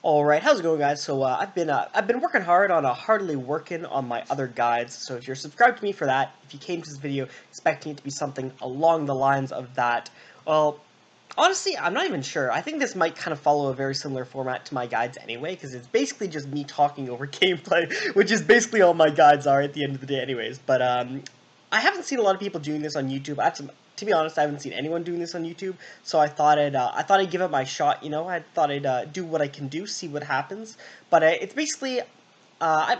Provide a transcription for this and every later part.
All right, how's it going, guys? So I've been working hard on hardly working on my other guides. So if you're subscribed to me for that, if you came to this video expecting it to be something along the lines of that, well, honestly, I'm not even sure. I think this might kind of follow a very similar format to my guides anyway, because it's basically just me talking over gameplay, which is basically all my guides are at the end of the day, anyways. But I haven't seen a lot of people doing this on YouTube. To be honest, I haven't seen anyone doing this on YouTube, so I thought I'd give it my shot. I thought I'd do what I can do, see what happens. But it's basically, I'm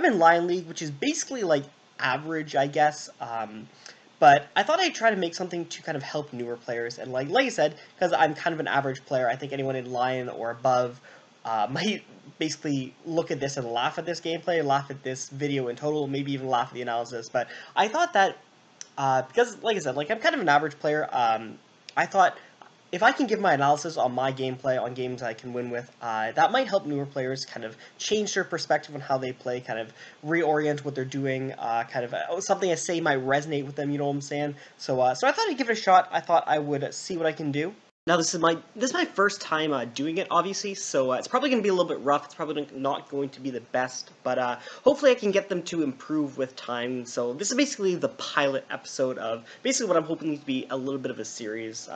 in Lion League, which is basically like average, I guess. But I thought I'd try to make something to kind of help newer players, and like I said, because I'm kind of an average player, I think anyone in Lion or above might basically look at this and laugh at this gameplay, laugh at this video in total, maybe even laugh at the analysis. But I thought that because, like I said, I'm kind of an average player. I thought if I can give my analysis on my gameplay on games I can win with, that might help newer players kind of change their perspective on how they play, kind of reorient what they're doing, something I say might resonate with them. You know what I'm saying? So I thought I'd give it a shot. I thought I would see what I can do. Now this is my first time doing it, obviously, so it's probably going to be a little bit rough. It's probably not going to be the best, but hopefully I can get them to improve with time. So this is basically the pilot episode of basically what I'm hoping to be a little bit of a series.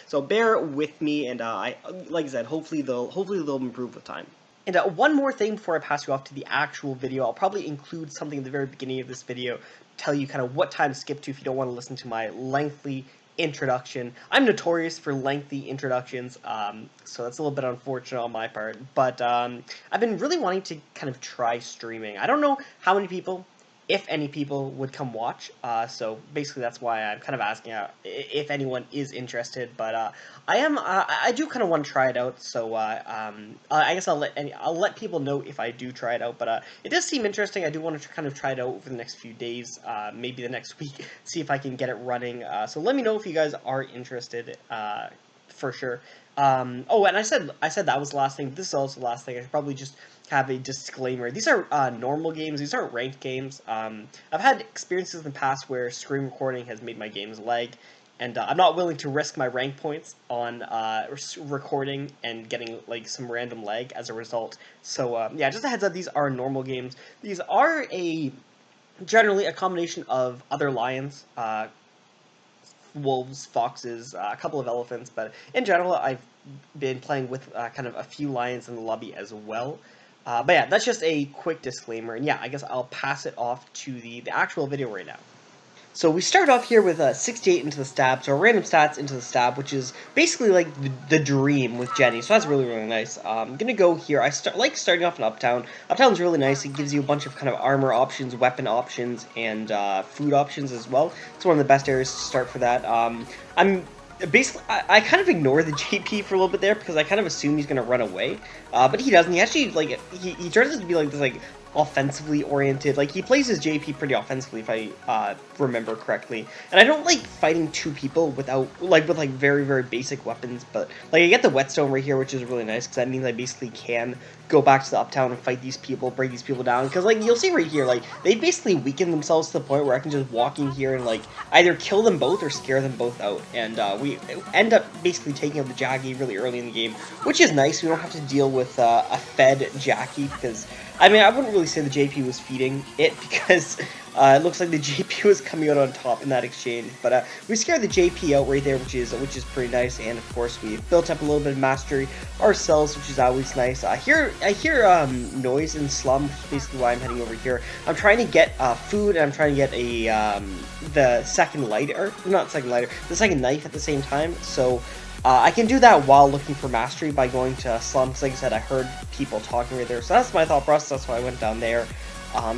So bear with me, and like I said, hopefully they'll improve with time. And one more thing before I pass you off to the actual video, I'll probably include something at the very beginning of this video, tell you kind of what time to skip to if you don't want to listen to my lengthy introduction. I'm notorious for lengthy introductions, so that's a little bit unfortunate on my part, but I've been really wanting to kind of try streaming. I don't know how many people, if any people, would come watch, so basically that's why I'm kind of asking out if anyone is interested, but I do kind of want to try it out, so I guess I'll let people know if I do try it out, but it does seem interesting. I do want to kind of try it out over the next few days, maybe the next week, see if I can get it running, so let me know if you guys are interested, for sure. Oh, and I said that was the last thing. This is also the last thing. I should probably just have a disclaimer. These are normal games. These aren't ranked games. I've had experiences in the past where screen recording has made my games lag, and I'm not willing to risk my rank points on recording and getting like some random lag as a result. So yeah, just a heads up. These are normal games. These are generally a combination of other lions. Wolves, foxes, a couple of elephants, but in general, I've been playing with kind of a few lions in the lobby as well. But yeah, that's just a quick disclaimer, and yeah, I guess I'll pass it off to the actual video right now. So we start off here with 68 into the stab, so random stats into the stab, which is basically like the dream with Jenny, so that's really, really nice. I'm gonna go here. I like starting off in Uptown. Uptown's really nice. It gives you a bunch of kind of armor options, weapon options, and food options as well. It's one of the best areas to start for that. I kind of ignore the JP for a little bit there because I kind of assume he's gonna run away, but he doesn't. He actually he turns out to be like this offensively oriented. Like, he plays his JP pretty offensively, if I remember correctly. And I don't like fighting two people with very, very basic weapons, but like I get the whetstone right here, which is really nice because that means I basically can go back to the Uptown and fight these people, break these people down. Because like you'll see right here, like they basically weaken themselves to the point where I can just walk in here and like either kill them both or scare them both out. And we end up basically taking out the Jackie really early in the game, which is nice. We don't have to deal with a fed Jackie because, I mean, I wouldn't really say the JP was feeding it because it looks like the JP was coming out on top in that exchange. But we scared the JP out right there, which is pretty nice. And of course, we built up a little bit of mastery ourselves, which is always nice. I hear noise in slum, which is basically why I'm heading over here. I'm trying to get food, and I'm trying to get the second knife at the same time. So I can do that while looking for mastery by going to slum, because like I said, I heard people talking right there. So that's my thought process, that's why I went down there.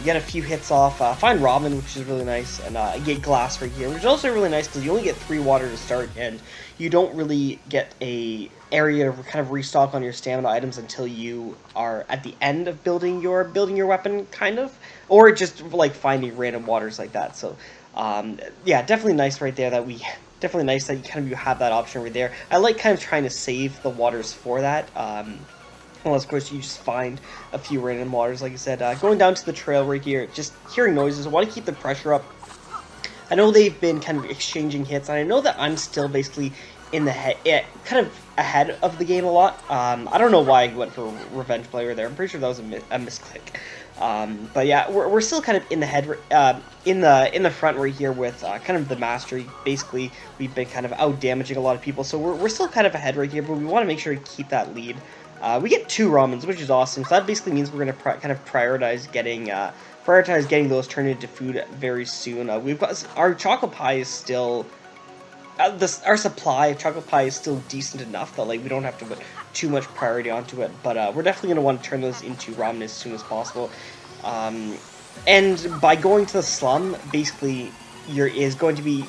Get a few hits off, find Robin, which is really nice, and get glass right here, which is also really nice because you only get 3 water to start, and you don't really get a area to kind of restock on your stamina items until you are at the end of building your weapon, kind of, or just like finding random waters like that. So yeah, definitely nice right there that definitely nice that you have that option right there. I like kind of trying to save the waters for that. Well, of course, you just find a few random waters, like I said. Going down to the trail right here, just hearing noises. I want to keep the pressure up. I know they've been kind of exchanging hits, and I know that I'm still basically in the head, kind of ahead of the game a lot. I don't know why I went for Revenge Player there. I'm pretty sure that was a misclick. But yeah, we're still kind of in the head, in the front right here with kind of the mastery. Basically, we've been kind of out damaging a lot of people, so we're still kind of ahead right here. But we want to make sure to keep that lead. We get 2 ramens, which is awesome. So that basically means we're going to kind of prioritize getting those turned into food very soon. We've got our chocolate pie is still. Our supply of chocolate pie is still decent enough that like we don't have to put too much priority onto it, but we're definitely going to want to turn those into ramen as soon as possible. And by going to the slum, basically, going to be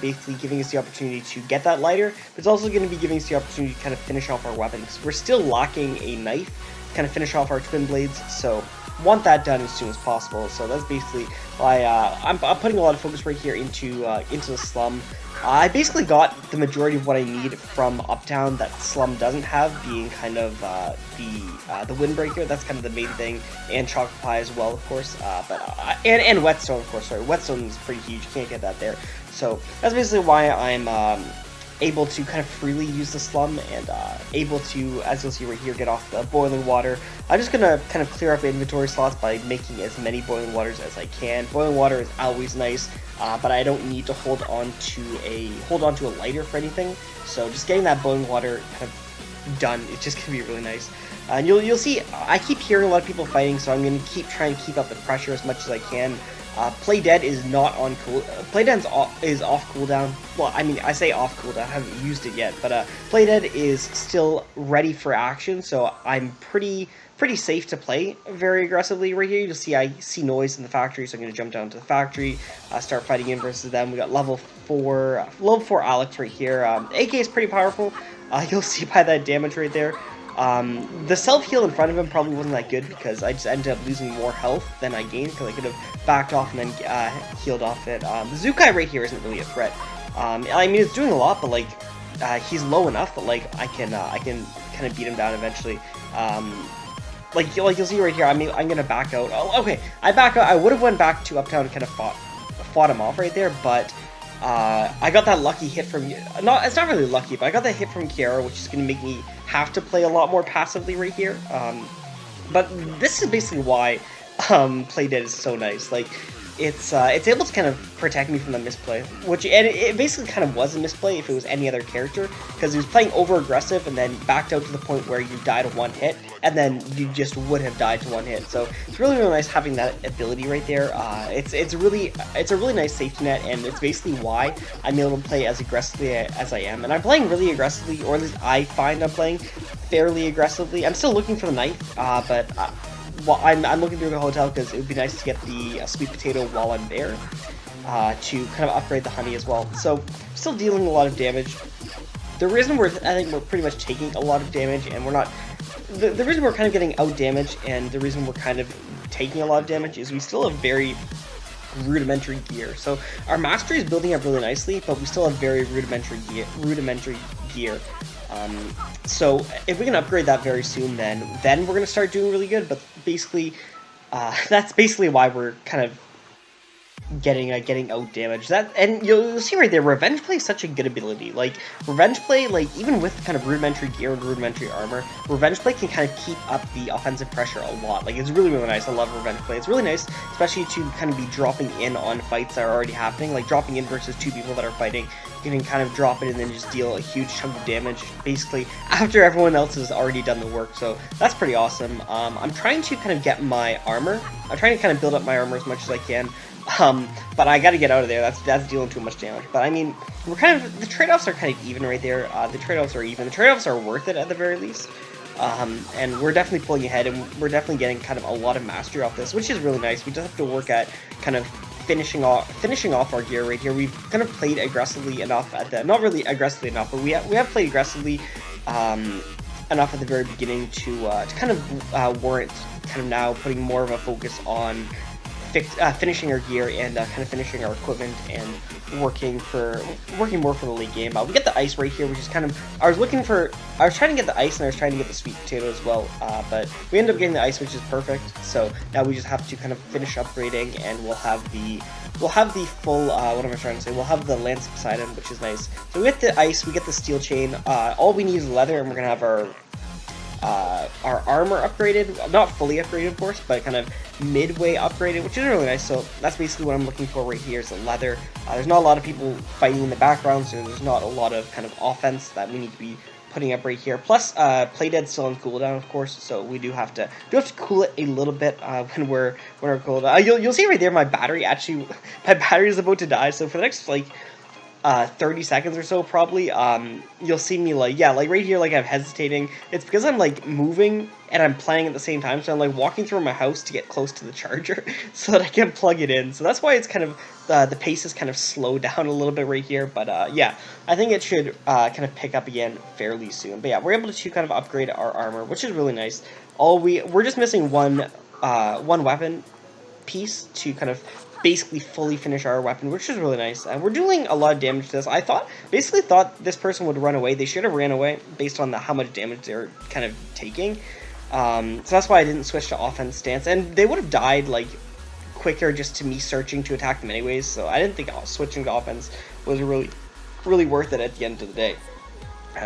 basically giving us the opportunity to get that lighter, but it's also going to be giving us the opportunity to kind of finish off our weapons. We're still lacking a knife, kind of finish off our twin blades, so want that done as soon as possible. So that's basically why I'm putting a lot of focus right here into the slum. I basically got the majority of what I need from Uptown that Slum doesn't have, being kind of the Windbreaker. That's kind of the main thing, and Chocolate Pie as well, of course. And Whetstone, of course. Sorry, Whetstone is pretty huge. You can't get that there. So that's basically why I'm able to kind of freely use the slum and able to, as you'll see right here, get off the boiling water. I'm just going to kind of clear up inventory slots by making as many boiling waters as I can. Boiling water is always nice, but I don't need to hold on to a lighter for anything. So just getting that boiling water kind of done, it's just going to be really nice. And you'll see, I keep hearing a lot of people fighting, so I'm going to keep trying to keep up the pressure as much as I can. Play Dead is not on cool. Play Dead is off cooldown. Well, I mean, I say off cooldown. I haven't used it yet, but Play Dead is still ready for action. So I'm pretty safe to play very aggressively right here. You'll see I see noise in the factory, so I'm going to jump down to the factory, start fighting in versus them. We got level 4 Alex right here. AK is pretty powerful. You'll see by that damage right there. The self-heal in front of him probably wasn't that good because I just ended up losing more health than I gained because I could have backed off and then healed off it. The Zukai right here isn't really a threat. I mean, it's doing a lot, but like he's low enough that like I can kind of beat him down eventually. Like you'll see right here. I mean, I'm gonna back out. Oh, okay. I back out. I would have went back to Uptown and kind of fought him off right there, but I got that lucky hit from, it's not really lucky, but I got that hit from Kiara, which is going to make me have to play a lot more passively right here. But this is basically why Play Dead is so nice. Like, it's able to kind of protect me from the misplay, and it basically kind of was a misplay if it was any other character, because he was playing over aggressive and then backed out to the point where you died to one hit, and then you just would have died to one hit. So it's really nice having that ability right there. It's a really nice safety net, and it's basically why I'm able to play as aggressively as I am. And I'm playing really aggressively, or at least I find I'm playing fairly aggressively. I'm still looking for the knife, but well, I'm looking through the hotel because it would be nice to get the sweet potato while I'm there, to kind of upgrade the honey as well. So still dealing a lot of damage. The reason I think we're pretty much taking a lot of damage, and we're not. The reason we're kind of getting out damaged, and the reason we're kind of taking a lot of damage is we still have very rudimentary gear. So our mastery is building up really nicely, but we still have very rudimentary gear. So if we can upgrade that very soon, then we're going to start doing really good. But basically, that's basically why we're kind of getting out damage. And you'll see right there, Revenge Play is such a good ability. Like Revenge Play, like even with kind of rudimentary gear and rudimentary armor, Revenge Play can kind of keep up the offensive pressure a lot. Like it's really nice. I love Revenge Play. It's really nice, especially to kind of be dropping in on fights that are already happening, like dropping in versus 2 people that are fighting. You can kind of drop it and then just deal a huge chunk of damage, basically, after everyone else has already done the work. So that's pretty awesome. I'm trying to kind of get my armor. I'm trying to kind of build up my armor as much as I can. But I gotta get out of there. That's dealing too much damage. But I mean, we're kind of, the trade-offs are kind of even right there. The trade-offs are even. The trade-offs are worth it at the very least. And we're definitely pulling ahead, and we're definitely getting kind of a lot of mastery off this, which is really nice. We just have to work at kind of finishing off our gear right here. We've kind of played aggressively enough not really aggressively enough, but we have played aggressively enough at the very beginning to kind of warrant kind of now putting more of a focus on finishing our gear and kind of finishing our equipment and working more for the late game. We get the ice right here, which is kind of I was trying to get the ice and I was trying to get the sweet potato as well, but we ended up getting the ice, which is perfect. So now we just have to kind of finish upgrading, and we'll have the full what am I trying to say? We'll have the Lance of Poseidon, which is nice. So we get the ice, we get the steel chain. All we need is leather, and we're gonna have our armor upgraded, not fully upgraded of course, but kind of midway upgraded, which is really nice. So that's basically what I'm looking for right here, is the leather. There's not a lot of people fighting in the background, so there's not a lot of kind of offense that we need to be putting up right here. Plus, Playdead's still on cooldown, of course, so we do have to cool it a little bit when we're cooled. You'll see right there, my battery is about to die. So for the next 30 seconds or so probably, you'll see me like right here, like I'm hesitating. It's because I'm like moving and I'm playing at the same time, so I'm like walking through my house to get close to the charger so that I can plug it in. So that's why it's kind of the pace is kind of slowed down a little bit right here, but yeah, I think it should kind of pick up again fairly soon. But yeah, we're able to kind of upgrade our armor, which is really nice. We're just missing one weapon piece to kind of basically fully finish our weapon, which is really nice. And we're doing a lot of damage to this. I basically thought this person would run away. They should have ran away based on how much damage they're kind of taking. So that's why I didn't switch to offense stance, and they would have died like quicker just to me searching to attack them anyways. So I didn't think switching to offense was really worth it at the end of the day.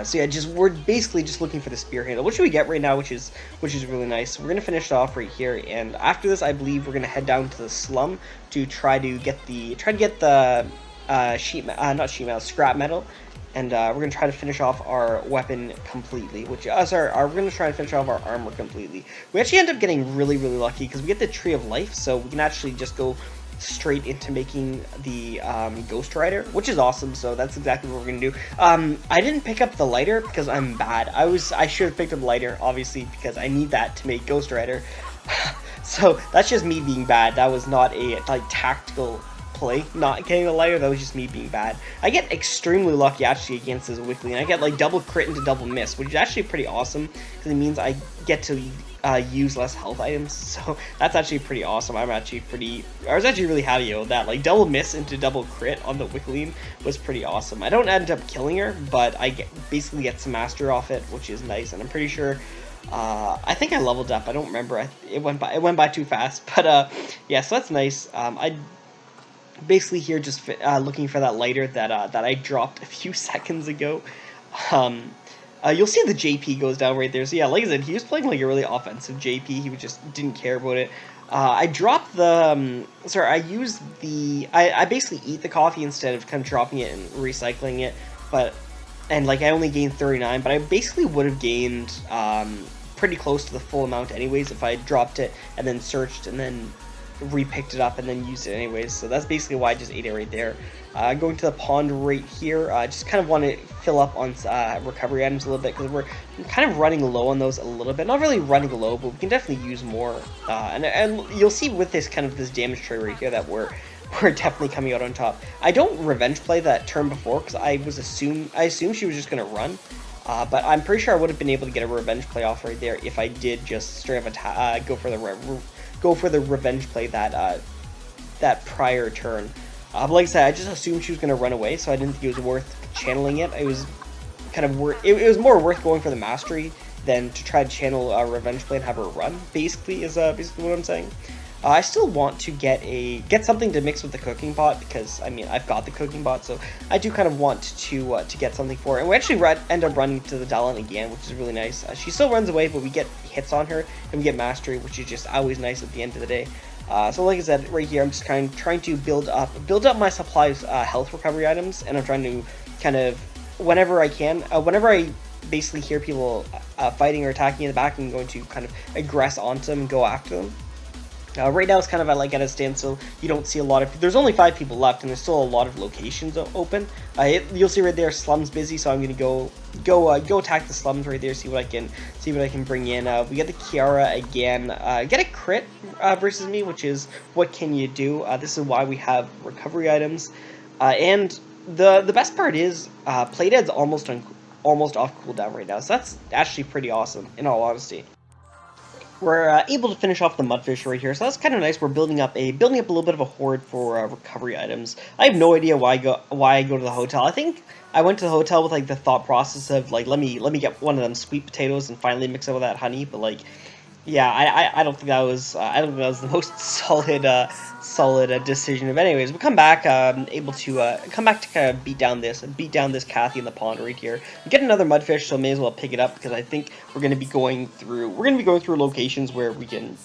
So yeah, we're basically just looking for the spear handle, which we get right now, which is really nice. We're gonna finish it off right here, and after this, I believe we're gonna head down to the slum to try to get the scrap metal, and we're gonna try to finish off our weapon completely. We're gonna try to finish off our armor completely. We actually end up getting really lucky because we get the Tree of Life, so we can actually just go straight into making the Ghost Rider, which is awesome. So that's exactly what we're gonna do. I didn't pick up the lighter because I'm bad. I should have picked up the lighter, obviously, because I need that to make Ghost Rider. So that's just me being bad. That was not a tactical play, not getting the lighter. That was just me being bad. I get extremely lucky actually against this Wickly, and I get like double crit into double miss, which is actually pretty awesome because it means I get to use less health items. So that's actually pretty awesome. I was actually really happy with that. Like double miss into double crit on the Wickly was pretty awesome. I don't end up killing her, but I basically get some master off it, which is nice. And I'm pretty sure I think I leveled up. I don't remember. It went by too fast. But yeah, so that's nice. I basically here just looking for that lighter that I dropped a few seconds ago. You'll see the JP goes down right there. So yeah, like I said, he was playing like a really offensive JP. He just didn't care about it. I dropped the I basically eat the coffee instead of kind of dropping it and recycling it. And I only gained 39, but I basically would have gained pretty close to the full amount anyways if I dropped it and then searched and then re-picked it up and then used it anyways. So that's basically why I just ate it right there. Going to the pond right here, just kind of want to fill up on recovery items a little bit because we're kind of running low on those a little bit. Not really running low, but we can definitely use more. And you'll see with this this damage tray right here that we're definitely coming out on top. I don't revenge play that turn before because I assumed she was just gonna run. But I'm pretty sure I would have been able to get a revenge play off right there if I did just straight up go for the revenge play that prior turn. But like I said, I just assumed she was going to run away, so I didn't think it was worth channeling it. It was kind of it was more worth going for the mastery than to try to channel a revenge play and have her run. Basically, is basically what I'm saying. I still want to get something to mix with the cooking pot because I mean I've got the cooking pot, so I do kind of want to get something for it. And we actually end up running to the Dallin again, which is really nice. She still runs away, but we get hits on her and we get mastery, which is just always nice at the end of the day. So like I said, right here I'm just trying to build up my supplies, health recovery items, and I'm trying to kind of whenever I can, whenever I basically hear people fighting or attacking in the back, I'm going to kind of aggress onto them and go after them. Right now it's kind of at a standstill. You don't see a lot of. There's only 5 people left, and there's still a lot of locations open. You'll see right there, slums busy, so I'm gonna go attack the slums right there. See what I can bring in. We get the Kiara again. Get a crit versus me, which is what can you do? This is why we have recovery items, and the best part is Playdead's almost off cooldown right now, so that's actually pretty awesome in all honesty. we're able to finish off the mudfish right here, so that's kind of nice. We're building up a little bit of a hoard for recovery items. I have no idea why I go to the hotel. I think I went to the hotel with like the thought process of like let me get one of them sweet potatoes and finally mix it with that honey, but like yeah, I don't think that was the most solid decision. But anyways, we'll come back able to come back to kind of beat down this Kathy in the pond right here. We get another mudfish, so may as well pick it up because I think we're gonna be going through locations where we can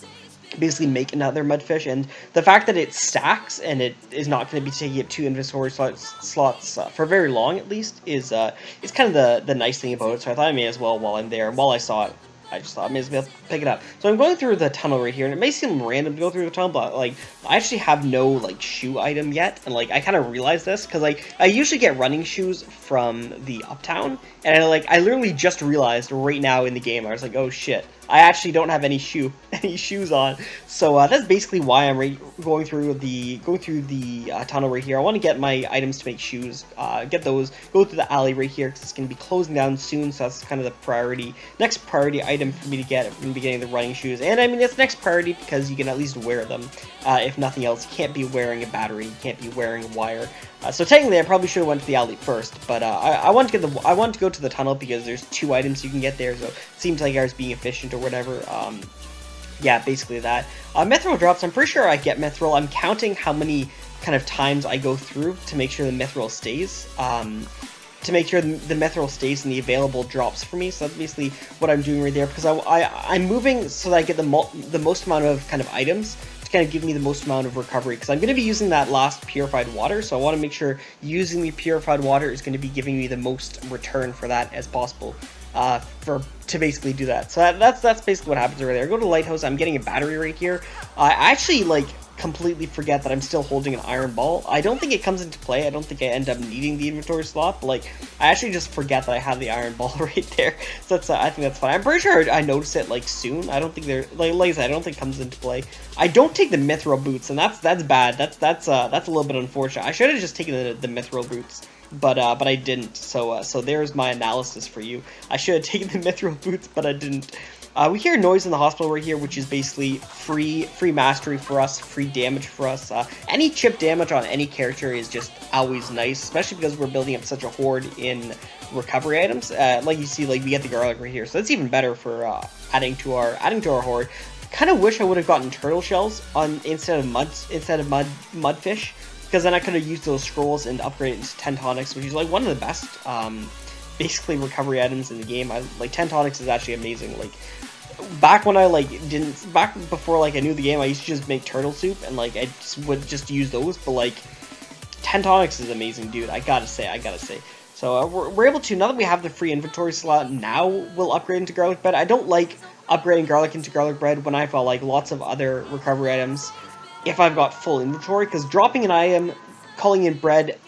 basically make another mudfish, and the fact that it stacks and it is not going to be taking up 2 inventory slots for very long at least is kind of the nice thing about it. So I thought I may as well, while I'm there and while I saw it, I just thought I may as well pick it up. So I'm going through the tunnel right here, and it may seem random to go through the tunnel, but like I actually have no like shoe item yet, and like I kind of realized this because like I usually get running shoes from the Uptown, and I literally just realized right now in the game I was like, oh shit, I actually don't have any shoes on. So that's basically why I'm going through the tunnel right here. I want to get my items to make shoes, get those, go through the alley right here because it's going to be closing down soon. So that's kind of the next priority item for me to get. I'm going to be getting the running shoes, and I mean it's next priority because you can at least wear them. If nothing else, you can't be wearing a battery, you can't be wearing a wire. So technically, I probably should have went to the alley first, but I want to go to the tunnel because there's 2 items you can get there. So it seems like I was being efficient or whatever. Yeah, basically that. Mithril drops. I'm pretty sure I get Mithril. I'm counting how many kind of times I go through to make sure the Mithril stays. To make sure the Mithril stays in the available drops for me. So that's basically what I'm doing right there because I'm moving so that I get the most amount of kind of items to kind of give me the most amount of recovery because I'm going to be using that last purified water, so I want to make sure using the purified water is going to be giving me the most return for that as possible to basically do that. So that's basically what happens right there. I go to the lighthouse. I'm getting a battery right here. I actually like completely forget that I'm still holding an iron ball. I don't think it comes into play. I don't think I end up needing the inventory slot, but like I actually just forget that I have the iron ball right there. So that's I think that's fine. I'm pretty sure I noticed it like soon. I don't think they're like I said, I don't think it comes into play. I don't take the mithril boots, and that's bad. That's a little bit unfortunate. I should have just taken the mithril boots. But I didn't, so there's my analysis for you. I should have taken the mithril boots, but I didn't. We hear noise in the hospital right here, which is basically free mastery for us, free damage for us. Any chip damage on any character is just always nice, especially because we're building up such a hoard in recovery items. Like you see, like we get the garlic right here, so that's even better for adding to our hoard. Kind of wish I would have gotten turtle shells instead of mudfish. Because then I could have used those scrolls and upgrade it into Tentonics, which is like one of the best, basically recovery items in the game. Like Tentonics is actually amazing. Like back when I back before like I knew the game, I used to just make turtle soup and like I would just use those. But like Tentonics is amazing, dude. I gotta say. So we're able to, now that we have the free inventory slot, now we'll upgrade into garlic bread. I don't like upgrading garlic into garlic bread when I've got like lots of other recovery items. If I've got full inventory, because dropping an item, calling in bread,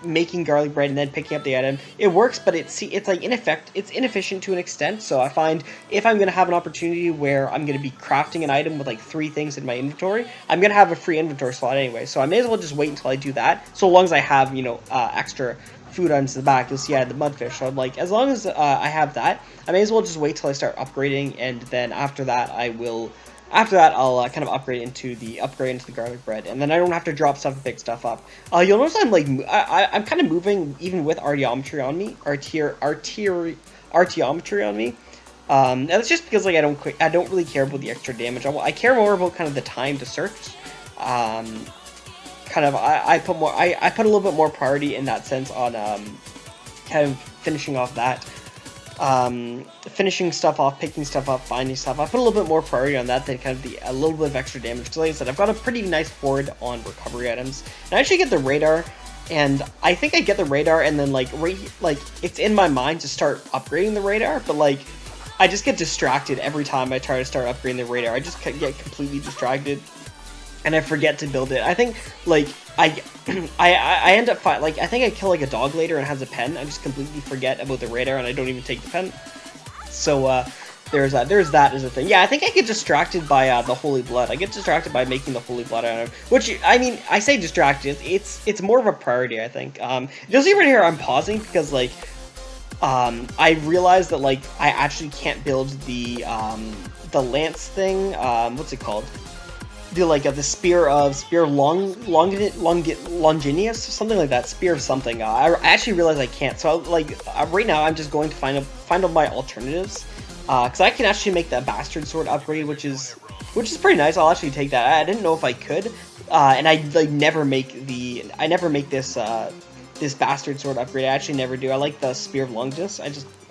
making garlic bread, and then picking up the item, it works, but it's like inefficient to an extent. So I find if I'm going to have an opportunity where I'm going to be crafting an item with like 3 things in my inventory, I'm going to have a free inventory slot anyway. So I may as well just wait until I do that, so long as I have, extra food items in the back. You'll see I had the mudfish, so I'm like, as long as I have that, I may as well just wait till I start upgrading, and then after that I'll kind of upgrade into the garlic bread, and then I don't have to drop stuff and pick stuff up. You'll notice I'm kind of moving even with artiometry on me, artiometry on me. And that's just because like I don't really care about the extra damage. I care more about kind of the time to search. I put a little bit more priority in that sense on kind of finishing off that. Finishing stuff off, picking stuff up, finding stuff. I put a little bit more priority on that than kind of a little bit of extra damage. Because like I said, I've got a pretty nice board on recovery items. And I actually get the radar, and I think I get the radar, and then it's in my mind to start upgrading the radar, but like I just get distracted every time I try to start upgrading the radar. I just get completely distracted, and I forget to build it. I think like I end up I think I kill like a dog later and it has a pen. I just completely forget about the radar and I don't even take the pen. So there's that as a thing. Yeah, I think I get distracted by the holy blood. I get distracted by making the holy blood item, which I mean I say distracted. It's more of a priority, I think. You'll see right here I'm pausing because like I realized that like I actually can't build the lance thing. What's it called? The spear of Longinus, something like that. Spear of something. I actually realized I can't. So right now I'm just going to find out my alternatives, because I can actually make that bastard sword upgrade, which is pretty nice. I'll actually take that. I didn't know if I could, and I never make this this bastard sword upgrade. I actually never do. I like the spear of Longinus.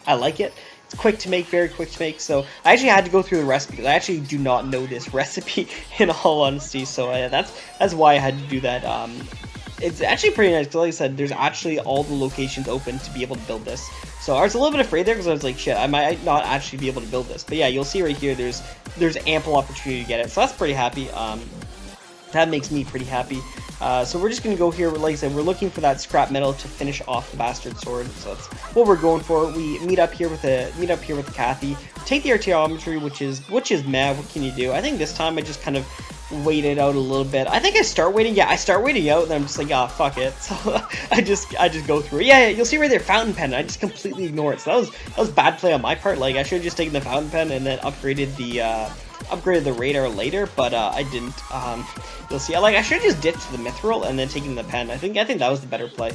I like it. It's quick to make, very quick to make, so I actually had to go through the recipe, because I actually do not know this recipe, in all honesty, so that's why I had to do that. It's actually pretty nice, because like I said, there's actually all the locations open to be able to build this. So I was a little bit afraid there, because I was like, shit, I might not actually be able to build this. But yeah, you'll see right here, there's ample opportunity to get it, so that's pretty happy. That makes me pretty happy. So we're just going to go here, like I said, we're looking for that scrap metal to finish off the bastard sword, so that's what we're going for. We meet up here with Kathy, take the archaeometry, which is meh, what can you do? I think this time I just kind of waited out a little bit. I think I start waiting out, and I'm just like, ah, fuck it. So I just go through it. Yeah, you'll see right there, fountain pen, I just completely ignore it, so that was bad play on my part. Like, I should have just taken the fountain pen and then upgraded the radar later, but I didn't. You'll see. I should have just ditched the mithril and then taken the pen. I think that was the better play.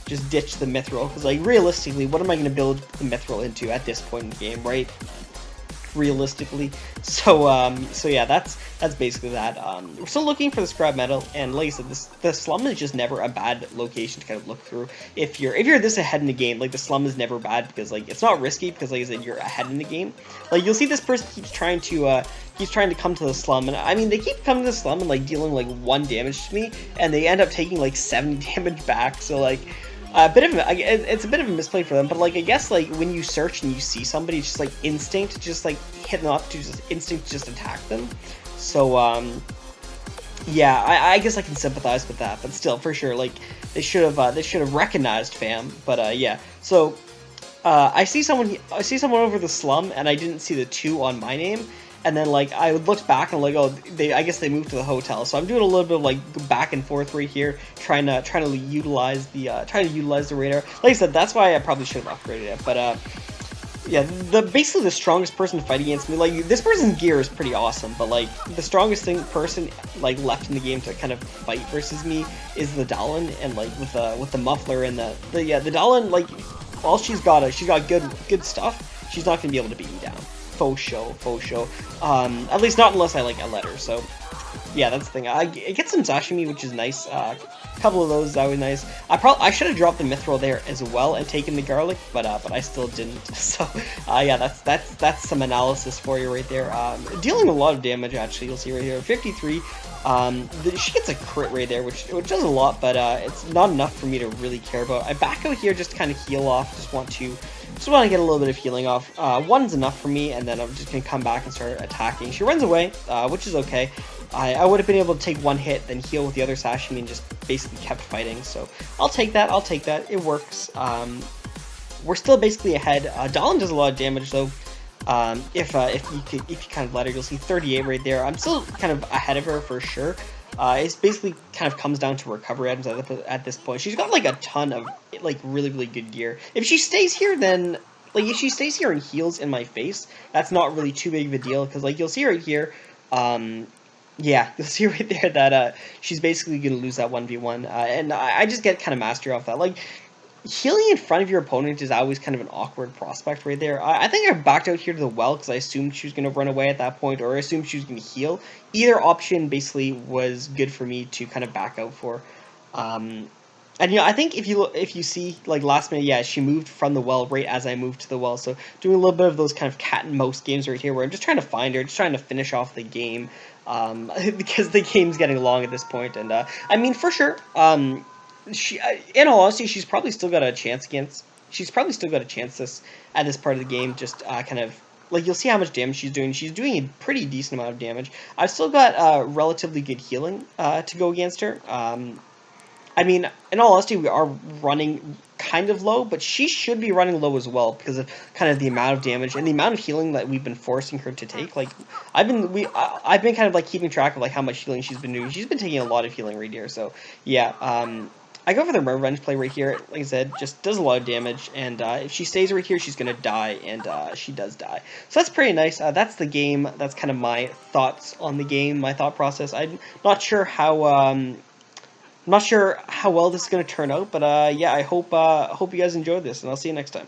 Just ditch the mithril, because like realistically, what am I going to build the mithril into at this point in the game, right? Realistically, so yeah, that's basically that. We're still looking for the scrap metal, and like I said, the slum is just never a bad location to kind of look through. If you're this ahead in the game, like the slum is never bad, because like it's not risky, because like I said, you're ahead in the game. Like you'll see this person keeps trying to come to the slum, and I mean they keep coming to the slum and like dealing like 1 damage to me, and they end up taking like 7 damage back. So like. It's a bit of a misplay for them, but like I guess like when you search and you see somebody, it's just like instinct, just like hit them up to just attack them. So yeah, I guess I can sympathize with that, but still, for sure, like they should have recognized fam. But yeah, so I see someone over the slum, and I didn't see the 2 on my name. And then like I looked back and like, oh, I guess they moved to the hotel. So I'm doing a little bit of like back and forth right here, trying to utilize the radar. Like I said, that's why I probably should have upgraded it. But yeah, basically the strongest person to fight against me, like this person's gear is pretty awesome, but like the strongest person like left in the game to kind of fight versus me is the Dallin, and like with the muffler and the Dallin, like all she's got good stuff. She's not gonna be able to beat me down. Faux show. At least not unless I let her. So yeah, that's the thing. I get some sashimi, which is nice. A couple of those is always nice. I should have dropped the mithril there as well and taken the garlic, but I still didn't. So yeah, that's some analysis for you right there. Dealing a lot of damage, actually. You'll see right here, 53. She gets a crit right there, which does a lot, but it's not enough for me to really care about. I back out here just to kind of heal off. Just want to get a little bit of healing off. 1's enough for me, and then I'm just going to come back and start attacking. She runs away, which is okay. I would have been able to take 1 hit, then heal with the other sashimi, and just basically kept fighting. So I'll take that. It works. We're still basically ahead. Dallin does a lot of damage, though. If you kind of let her, you'll see 38 right there. I'm still kind of ahead of her for sure. It's basically kind of comes down to recovery items at this point. She's got like a ton of like really good gear. If she stays here, then like if she stays here and heals in my face, that's not really too big of a deal, because like you'll see right here, yeah, you'll see right there that she's basically gonna lose that 1v1, and I just get kind of mastery off that. Like healing in front of your opponent is always kind of an awkward prospect right there. I think I backed out here to the well because I assumed she was going to run away at that point, or I assumed she was going to heal. Either option basically was good for me to kind of back out for. And you know, I think if you see like last minute, yeah, she moved from the well right as I moved to the well. So doing a little bit of those kind of cat and mouse games right here, where I'm just trying to find her, just trying to finish off the game, because the game's getting long at this point. And I mean, for sure, she, in all honesty, she's probably still got a chance at this part of the game. Just kind of like you'll see how much damage she's doing. She's doing a pretty decent amount of damage. I've still got relatively good healing to go against her. I mean, in all honesty, we are running kind of low, but she should be running low as well because of kind of the amount of damage and the amount of healing that we've been forcing her to take. Like I've been kind of like keeping track of like how much healing she's been doing. She's been taking a lot of healing right here. So yeah, I go for the revenge play right here. Like I said, just does a lot of damage, and if she stays right here, she's gonna die, and she does die. So that's pretty nice. That's the game. That's kind of my thoughts on the game, my thought process. I'm not sure how well this is gonna turn out, but yeah, I hope you guys enjoyed this, and I'll see you next time.